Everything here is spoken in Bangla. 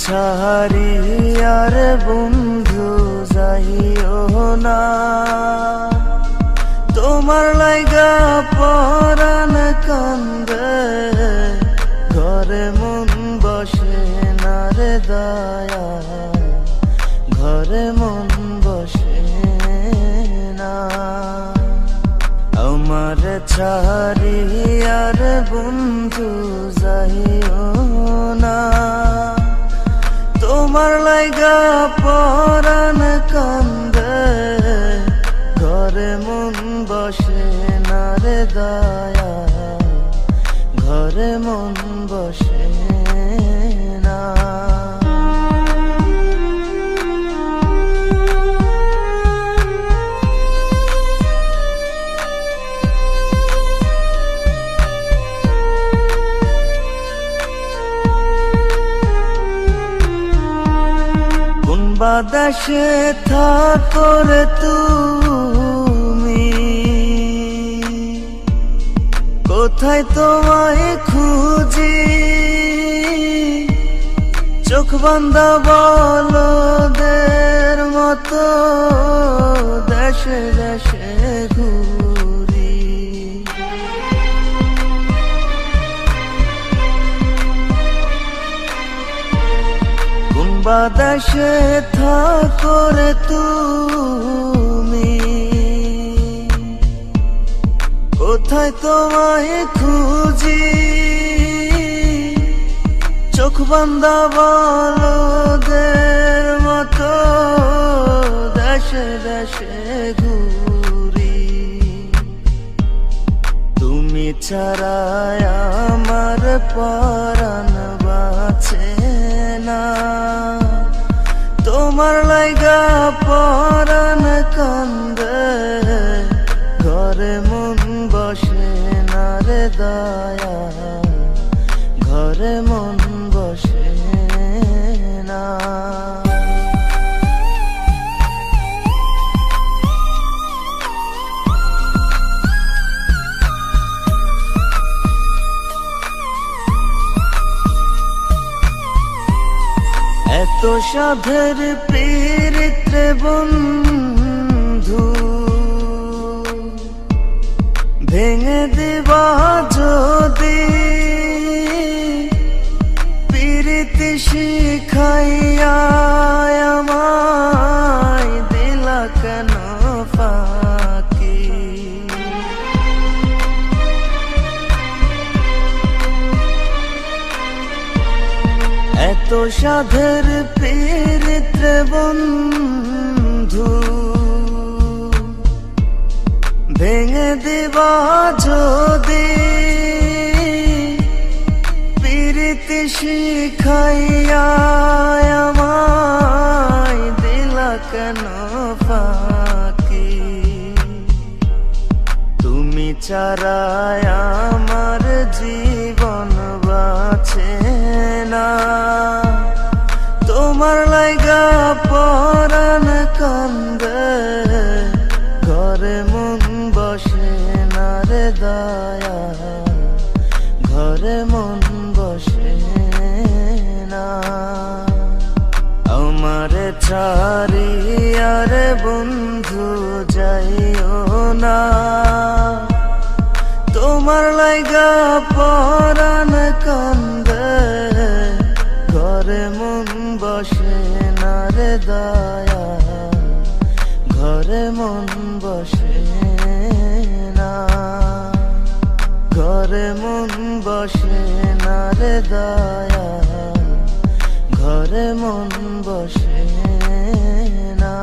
ছাড়ি আর বন্ধু যাইও না, তোমার লাইগা পরাণ কান্দে, ঘরে মন বসে না রে দয়া, ঘরে মন বসে না। আমার ছাড়ি আর বন্ধু যাইও না, তোমার লাইগা পরাণ কান্দে, ঘরে মন বসে না রে দয়া, ঘরে মন বসে না। বাতাসে থাকো রে তুমি, কোথায় তোমায় খুঁজি, চোখ বান্ধা বলদের মতো দেশে দেশে ঘুরি। বাতাসে থাকো রে তুমি, কোথায় তোমায় খুঁজি, চোখ বান্ধা বলদের মতো দেশে দেশে ঘুরি। তুমি ছাড়া আমার পরাণ বাঁচে না, তোমার লাইগা পরাণ কান্দে, ঘরে মন বসে না রে দয়া, ঘরে মন বসে না। এত সাধের পীড়িতে বন্ধু, ভেঙে দিবা যদি, পীড়িতি শিখাইয়া আমায় দিলা কেন ফাঁকি। এত সাধের পীড়িতে বন্ধু, ভেঙে দিবা যদি, পীড়িতি শিখাইয়া আমায় দিলা কেন ফাঁকি। তুমি ছাড়া আমার জীবন বাঁচে না, তোমার লাইগা পরাণ কান্দে, ঘরে মন বসে না রে দয়া, ঘরে মন বসে না। আমার ছাড়ি আর বন্ধু যাইও না, তোমার লাইগা পরাণ কান্দে, ঘরে মন বসে না রে দয়া, ঘরে মন বসে না, ঘরে মন বসে না রে দয়া, ঘরে মন বসে না।